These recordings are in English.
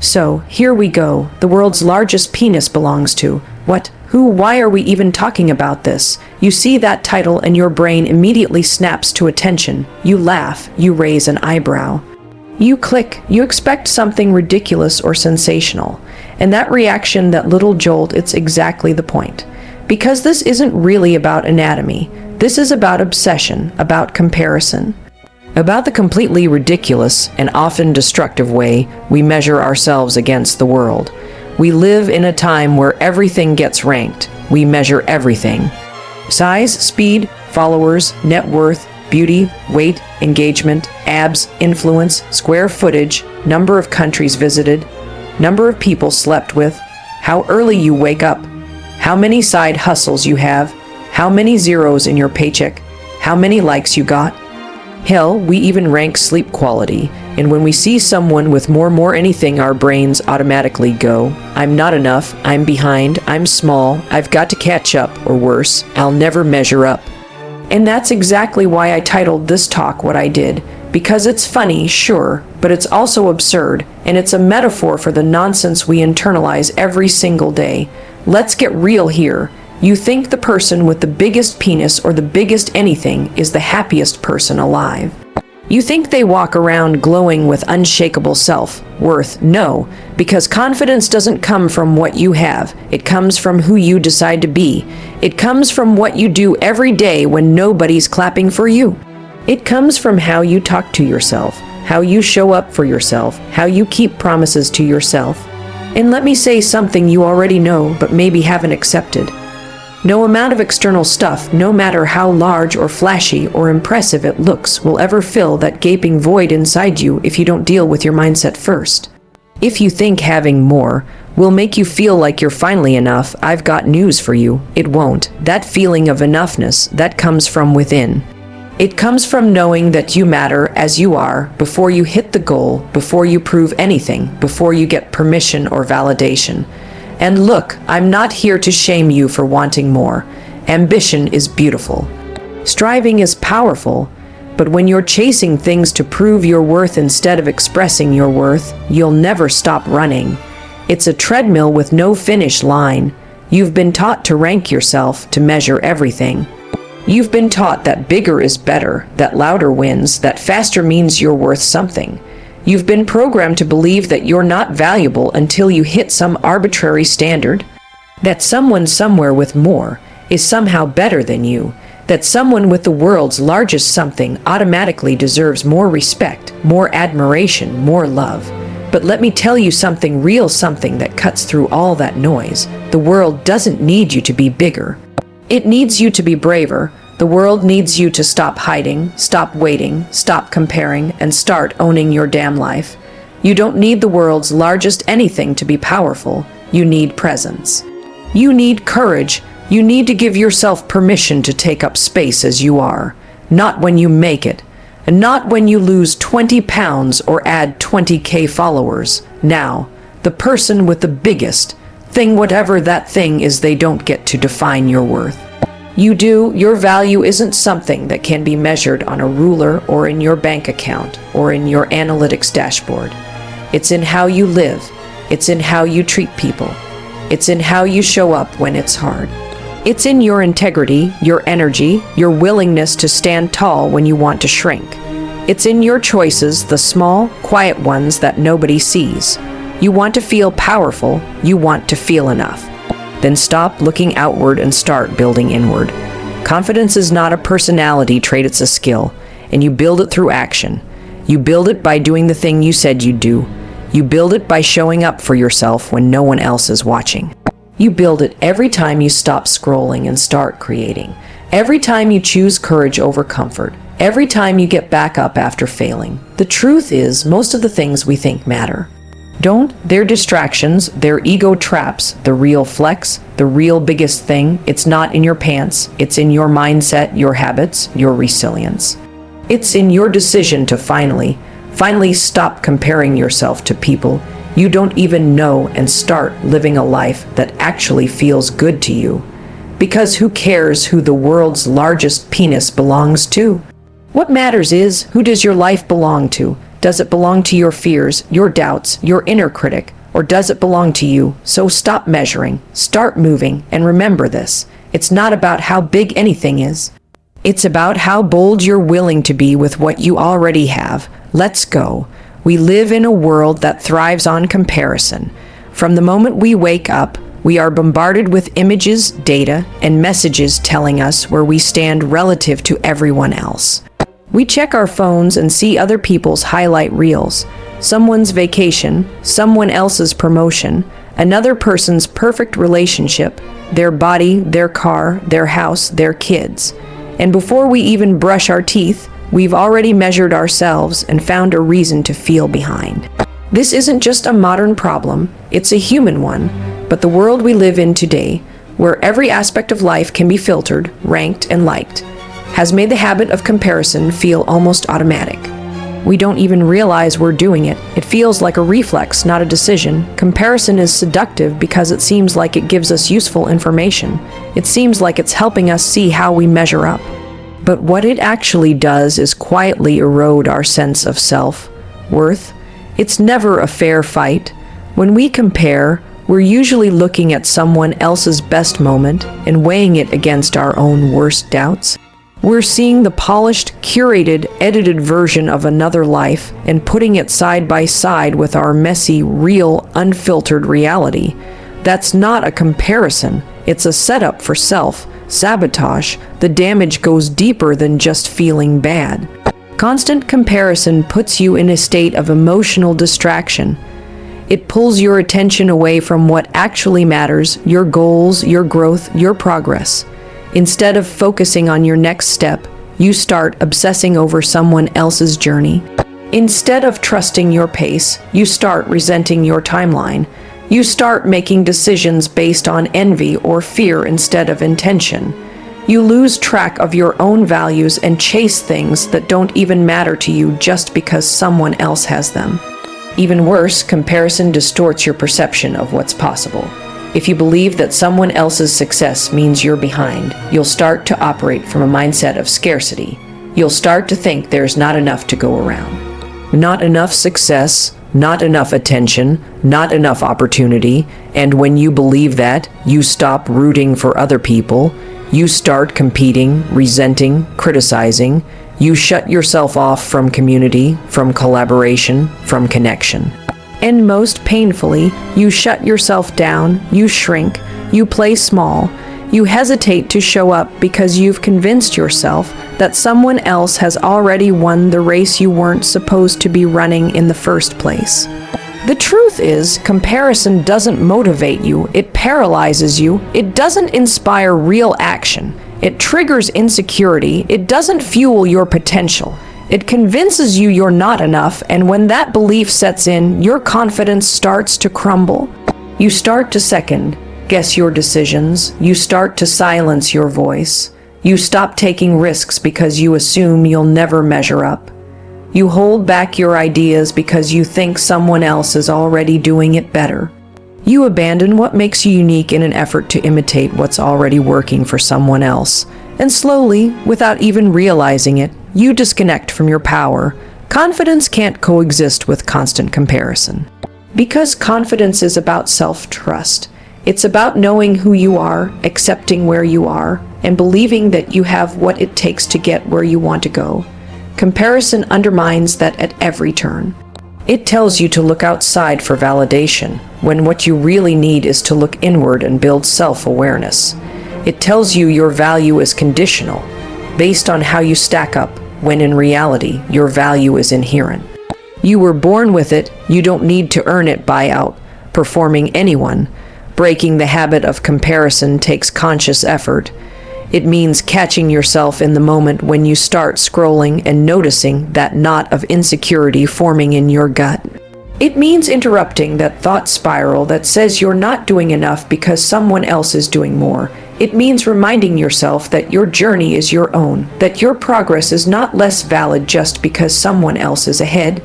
So, here we go. The world's largest penis belongs to. What? Who? Why are we even talking about this? You see that title and your brain immediately snaps to attention. You laugh. You raise an eyebrow. You click. You expect something ridiculous or sensational. And that reaction, that little jolt, it's exactly the point. Because this isn't really about anatomy. This is about obsession, about comparison. About the completely ridiculous and often destructive way we measure ourselves against the world. We live in a time where everything gets ranked. We measure everything. Size, speed, followers, net worth, beauty, weight, engagement, abs, influence, square footage, number of countries visited, number of people slept with, how early you wake up, how many side hustles you have, how many zeros in your paycheck, how many likes you got. Hell, we even rank sleep quality, and when we see someone with more anything, our brains automatically go, I'm not enough, I'm behind, I'm small, I've got to catch up, or worse, I'll never measure up. And that's exactly why I titled this talk what I did, because it's funny, sure, but it's also absurd, and it's a metaphor for the nonsense we internalize every single day. Let's get real here. You think the person with the biggest penis or the biggest anything is the happiest person alive. You think they walk around glowing with unshakable self-worth. No, because confidence doesn't come from what you have. It comes from who you decide to be. It comes from what you do every day when nobody's clapping for you. It comes from how you talk to yourself, how you show up for yourself, how you keep promises to yourself. And let me say something you already know but maybe haven't accepted. No amount of external stuff, no matter how large or flashy or impressive it looks, will ever fill that gaping void inside you if you don't deal with your mindset first. If you think having more will make you feel like you're finally enough, I've got news for you. It won't. That feeling of enoughness, that comes from within. It comes from knowing that you matter as you are before you hit the goal, before you prove anything, before you get permission or validation. And look, I'm not here to shame you for wanting more. Ambition is beautiful. Striving is powerful, but when you're chasing things to prove your worth instead of expressing your worth, you'll never stop running. It's a treadmill with no finish line. You've been taught to rank yourself, to measure everything. You've been taught that bigger is better, that louder wins, that faster means you're worth something. You've been programmed to believe that you're not valuable until you hit some arbitrary standard, that someone somewhere with more is somehow better than you, that someone with the world's largest something automatically deserves more respect, more admiration, more love. But let me tell you something real, something that cuts through all that noise. The world doesn't need you to be bigger. It needs you to be braver. The world needs you to stop hiding, stop waiting, stop comparing, and start owning your damn life. You don't need the world's largest anything to be powerful. You need presence. You need courage. You need to give yourself permission to take up space as you are. Not when you make it. And not when you lose 20 pounds or add 20K followers. Now, the person with the biggest thing, whatever that thing is, they don't get to define your worth. You do. Your value isn't something that can be measured on a ruler or in your bank account or in your analytics dashboard. It's in how you live. It's in how you treat people. It's in how you show up when it's hard. It's in your integrity, your energy, your willingness to stand tall when you want to shrink. It's in your choices, the small, quiet ones that nobody sees. You want to feel powerful. You want to feel enough. Then stop looking outward and start building inward. Confidence is not a personality trait, it's a skill, and you build it through action. You build it by doing the thing you said you'd do. You build it by showing up for yourself when no one else is watching. You build it every time you stop scrolling and start creating. Every time you choose courage over comfort. Every time you get back up after failing. The truth is, most of the things we think matter don't. They're distractions, they're ego traps. The real flex, the real biggest thing, it's not in your pants, it's in your mindset, your habits, your resilience. It's in your decision to finally stop comparing yourself to people you don't even know and start living a life that actually feels good to you. Because who cares who the world's largest penis belongs to? What matters is, who does your life belong to? Does it belong to your fears, your doubts, your inner critic, or does it belong to you? So stop measuring, start moving, and remember this. It's not about how big anything is. It's about how bold you're willing to be with what you already have. Let's go. We live in a world that thrives on comparison. From the moment we wake up, we are bombarded with images, data, and messages telling us where we stand relative to everyone else. We check our phones and see other people's highlight reels, someone's vacation, someone else's promotion, another person's perfect relationship, their body, their car, their house, their kids. And before we even brush our teeth, we've already measured ourselves and found a reason to feel behind. This isn't just a modern problem, it's a human one, but the world we live in today, where every aspect of life can be filtered, ranked, and liked, has made the habit of comparison feel almost automatic. We don't even realize we're doing it. It feels like a reflex, not a decision. Comparison is seductive because it seems like it gives us useful information. It seems like it's helping us see how we measure up. But what it actually does is quietly erode our sense of self-worth. It's never a fair fight. When we compare, we're usually looking at someone else's best moment and weighing it against our own worst doubts. We're seeing the polished, curated, edited version of another life and putting it side by side with our messy, real, unfiltered reality. That's not a comparison. It's a setup for self-sabotage. The damage goes deeper than just feeling bad. Constant comparison puts you in a state of emotional distraction. It pulls your attention away from what actually matters, your goals, your growth, your progress. Instead of focusing on your next step, you start obsessing over someone else's journey. Instead of trusting your pace, you start resenting your timeline. You start making decisions based on envy or fear instead of intention. You lose track of your own values and chase things that don't even matter to you just because someone else has them. Even worse, comparison distorts your perception of what's possible. If you believe that someone else's success means you're behind, you'll start to operate from a mindset of scarcity. You'll start to think there's not enough to go around. Not enough success, not enough attention, not enough opportunity, and when you believe that, you stop rooting for other people. You start competing, resenting, criticizing. You shut yourself off from community, from collaboration, from connection. And most painfully, you shut yourself down, you shrink, you play small, you hesitate to show up because you've convinced yourself that someone else has already won the race you weren't supposed to be running in the first place. The truth is, comparison doesn't motivate you, it paralyzes you, it doesn't inspire real action, it triggers insecurity, it doesn't fuel your potential. It convinces you you're not enough, and when that belief sets in, your confidence starts to crumble. You start to second-guess your decisions. You start to silence your voice. You stop taking risks because you assume you'll never measure up. You hold back your ideas because you think someone else is already doing it better. You abandon what makes you unique in an effort to imitate what's already working for someone else. And slowly, without even realizing it, you disconnect from your power. Confidence can't coexist with constant comparison. Because confidence is about self-trust. It's about knowing who you are, accepting where you are, and believing that you have what it takes to get where you want to go. Comparison undermines that at every turn. It tells you to look outside for validation, when what you really need is to look inward and build self-awareness. It tells you your value is conditional, based on how you stack up, when in reality, your value is inherent. You were born with it, you don't need to earn it by outperforming anyone. Breaking the habit of comparison takes conscious effort. It means catching yourself in the moment when you start scrolling and noticing that knot of insecurity forming in your gut. It means interrupting that thought spiral that says you're not doing enough because someone else is doing more. It means reminding yourself that your journey is your own, that your progress is not less valid just because someone else is ahead,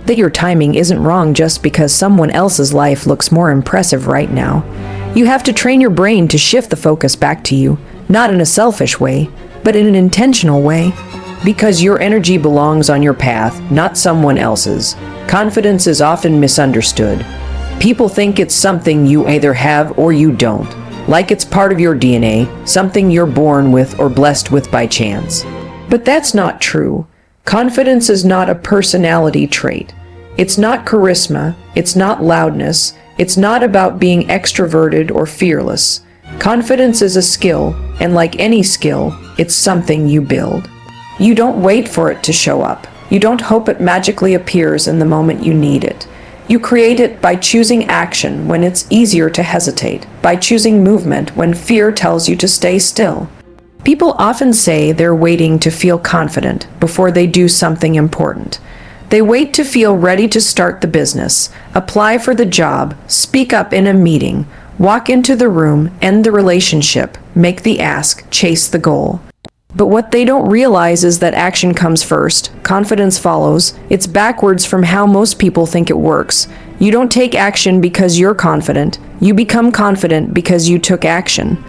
that your timing isn't wrong just because someone else's life looks more impressive right now. You have to train your brain to shift the focus back to you, not in a selfish way, but in an intentional way. Because your energy belongs on your path, not someone else's. Confidence is often misunderstood. People think it's something you either have or you don't, like it's part of your DNA, something you're born with or blessed with by chance. But that's not true. Confidence is not a personality trait. It's not charisma, it's not loudness, it's not about being extroverted or fearless. Confidence is a skill, and like any skill, it's something you build. You don't wait for it to show up. You don't hope it magically appears in the moment you need it. You create it by choosing action when it's easier to hesitate, by choosing movement when fear tells you to stay still. People often say they're waiting to feel confident before they do something important. They wait to feel ready to start the business, apply for the job, speak up in a meeting, walk into the room, end the relationship, make the ask, chase the goal. But what they don't realize is that action comes first, confidence follows. It's backwards from how most people think it works. You don't take action because you're confident. You become confident because you took action.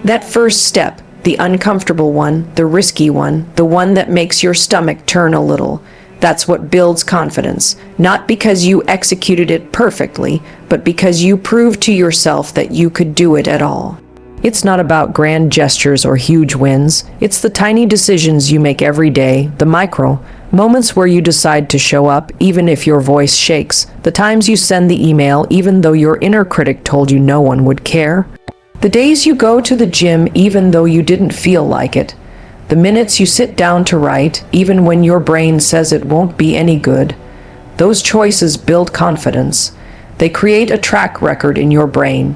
That first step, the uncomfortable one, the risky one, the one that makes your stomach turn a little, that's what builds confidence. Not because you executed it perfectly, but because you proved to yourself that you could do it at all. It's not about grand gestures or huge wins. It's the tiny decisions you make every day, the micro moments where you decide to show up even if your voice shakes, the times you send the email even though your inner critic told you no one would care, the days you go to the gym even though you didn't feel like it, the minutes you sit down to write even when your brain says it won't be any good. Those choices build confidence. They create a track record in your brain.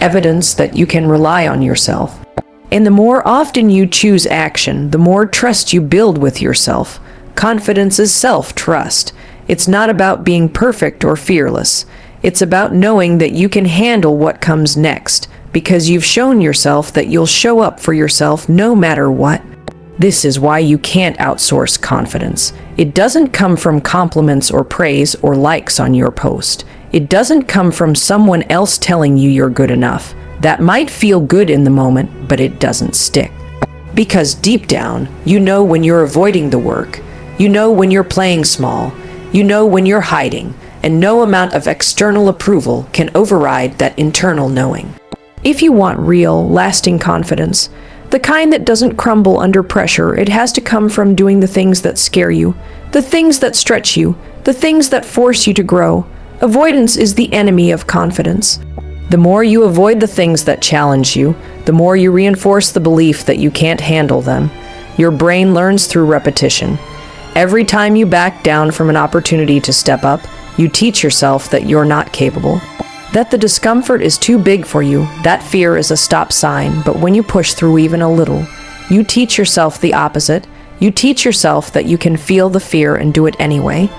Evidence that you can rely on yourself. And the more often you choose action, the more trust you build with yourself. Confidence is self-trust. It's not about being perfect or fearless. It's about knowing that you can handle what comes next, because you've shown yourself that you'll show up for yourself no matter what. This is why you can't outsource confidence. It doesn't come from compliments or praise or likes on your post. It doesn't come from someone else telling you you're good enough. That might feel good in the moment, but it doesn't stick. Because deep down, you know when you're avoiding the work. You know when you're playing small. You know when you're hiding. And no amount of external approval can override that internal knowing. If you want real, lasting confidence, the kind that doesn't crumble under pressure, it has to come from doing the things that scare you, the things that stretch you, the things that force you to grow. Avoidance is the enemy of confidence. The more you avoid the things that challenge you, the more you reinforce the belief that you can't handle them. Your brain learns through repetition. Every time you back down from an opportunity to step up, you teach yourself that you're not capable, that the discomfort is too big for you. That fear is a stop sign, but when you push through even a little, you teach yourself the opposite. You teach yourself that you can feel the fear and do it anyway.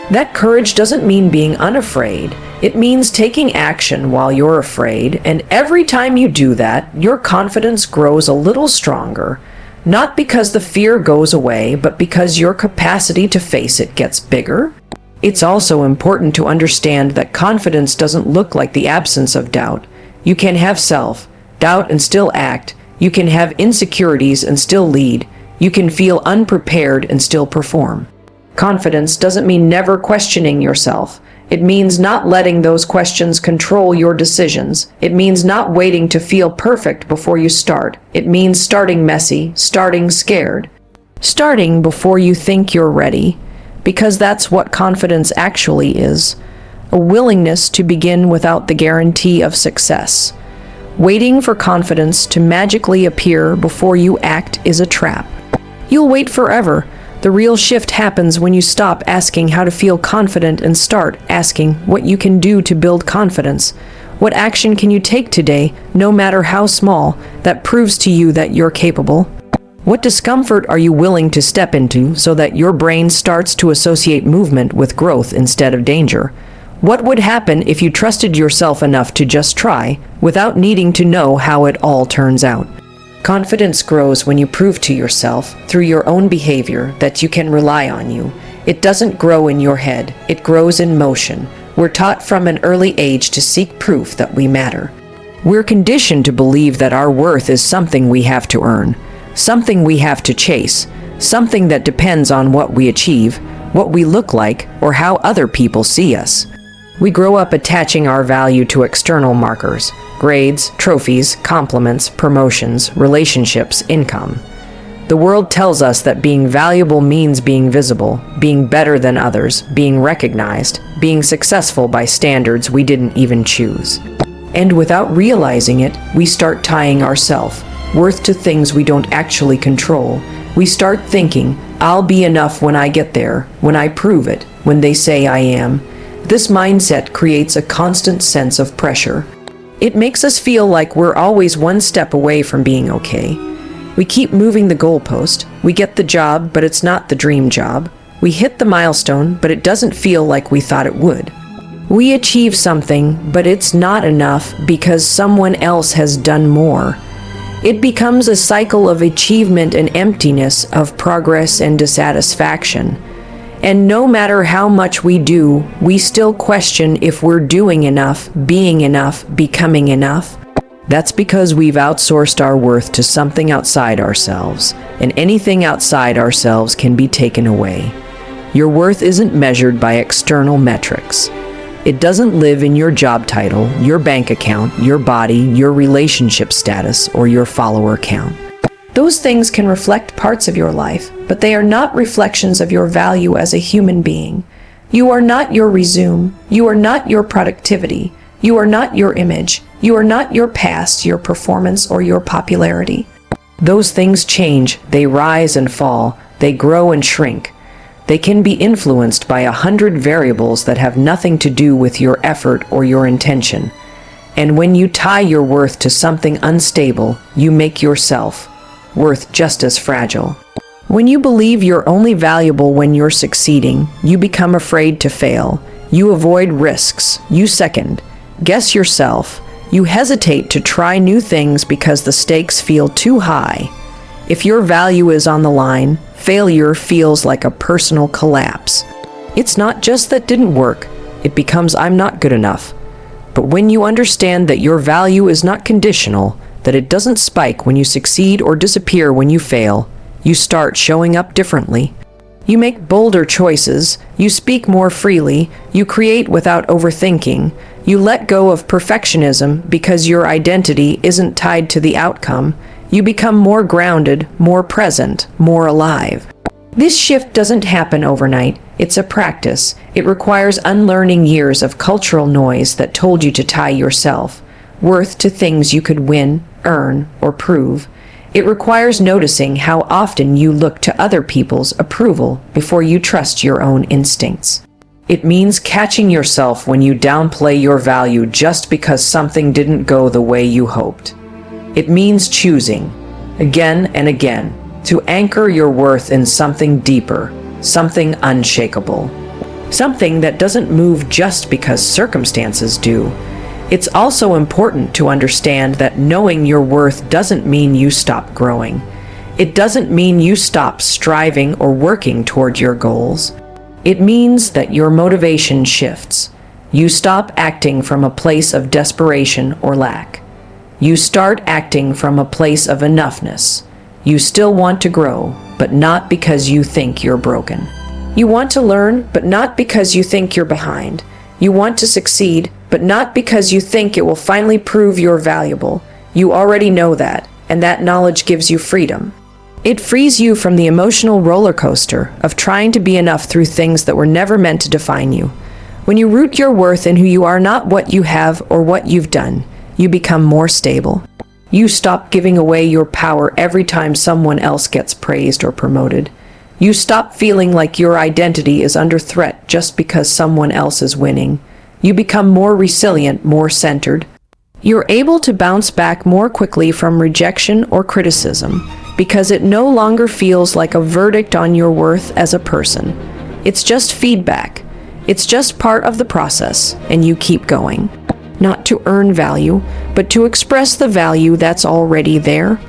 That courage doesn't mean being unafraid. It means taking action while you're afraid, and every time you do that, your confidence grows a little stronger. Not because the fear goes away, but because your capacity to face it gets bigger. It's also important to understand that confidence doesn't look like the absence of doubt. You can have self-doubt and still act. You can have insecurities and still lead. You can feel unprepared and still perform. Confidence doesn't mean never questioning yourself. It means not letting those questions control your decisions. It means not waiting to feel perfect before you start. It means starting messy, starting scared, starting before you think you're ready. Because that's what confidence actually is. A willingness to begin without the guarantee of success. Waiting for confidence to magically appear before you act is a trap. You'll wait forever. The real shift happens when you stop asking how to feel confident and start asking what you can do to build confidence. What action can you take today, no matter how small, that proves to you that you're capable? What discomfort are you willing to step into so that your brain starts to associate movement with growth instead of danger? What would happen if you trusted yourself enough to just try, without needing to know how it all turns out? Confidence grows when you prove to yourself, through your own behavior, that you can rely on you. It doesn't grow in your head, it grows in motion. We're taught from an early age to seek proof that we matter. We're conditioned to believe that our worth is something we have to earn, something we have to chase, something that depends on what we achieve, what we look like, or how other people see us. We grow up attaching our value to external markers: grades, trophies, compliments, promotions, relationships, income. The world tells us that being valuable means being visible, being better than others, being recognized, being successful by standards we didn't even choose. And without realizing it, we start tying our self-worth to things we don't actually control. We start thinking, I'll be enough when I get there, when I prove it, when they say I am. This mindset creates a constant sense of pressure. It makes us feel like we're always one step away from being okay. We keep moving the goalpost. We get the job, but it's not the dream job. We hit the milestone, but it doesn't feel like we thought it would. We achieve something, but it's not enough because someone else has done more. It becomes a cycle of achievement and emptiness, of progress and dissatisfaction. And no matter how much we do, we still question if we're doing enough, being enough, becoming enough. That's because we've outsourced our worth to something outside ourselves, and anything outside ourselves can be taken away. Your worth isn't measured by external metrics. It doesn't live in your job title, your bank account, your body, your relationship status, or your follower count. Those things can reflect parts of your life, but they are not reflections of your value as a human being. You are not your resume. You are not your productivity. You are not your image. You are not your past, your performance, or your popularity. Those things change. They rise and fall. They grow and shrink. They can be influenced by 100 variables that have nothing to do with your effort or your intention. And when you tie your worth to something unstable, you make yourself worth just as fragile. When you believe you're only valuable when you're succeeding, you become afraid to fail. You avoid risks. You second guess yourself. You hesitate to try new things because the stakes feel too high. If your value is on the line, failure feels like a personal collapse. It's not just that didn't work, it becomes I'm not good enough. But when you understand that your value is not conditional, that it doesn't spike when you succeed or disappear when you fail, you start showing up differently. You make bolder choices, you speak more freely, you create without overthinking, you let go of perfectionism because your identity isn't tied to the outcome. You become more grounded, more present, more alive. This shift doesn't happen overnight. It's a practice. It requires unlearning years of cultural noise that told you to tie yourself worth to things you could win, earn, or prove. It requires noticing how often you look to other people's approval before you trust your own instincts. It means catching yourself when you downplay your value just because something didn't go the way you hoped. It means choosing, again and again, to anchor your worth in something deeper, something unshakable, something that doesn't move just because circumstances do. It's also important to understand that knowing your worth doesn't mean you stop growing. It doesn't mean you stop striving or working toward your goals. It means that your motivation shifts. You stop acting from a place of desperation or lack. You start acting from a place of enoughness. You still want to grow, but not because you think you're broken. You want to learn, but not because you think you're behind. You want to succeed, but not because you think it will finally prove you're valuable. You already know that, and that knowledge gives you freedom. It frees you from the emotional roller coaster of trying to be enough through things that were never meant to define you. When you root your worth in who you are, not what you have or what you've done, you become more stable. You stop giving away your power every time someone else gets praised or promoted. You stop feeling like your identity is under threat just because someone else is winning. You become more resilient, more centered. You're able to bounce back more quickly from rejection or criticism because it no longer feels like a verdict on your worth as a person. It's just feedback. It's just part of the process, and you keep going. Not to earn value, but to express the value that's already there.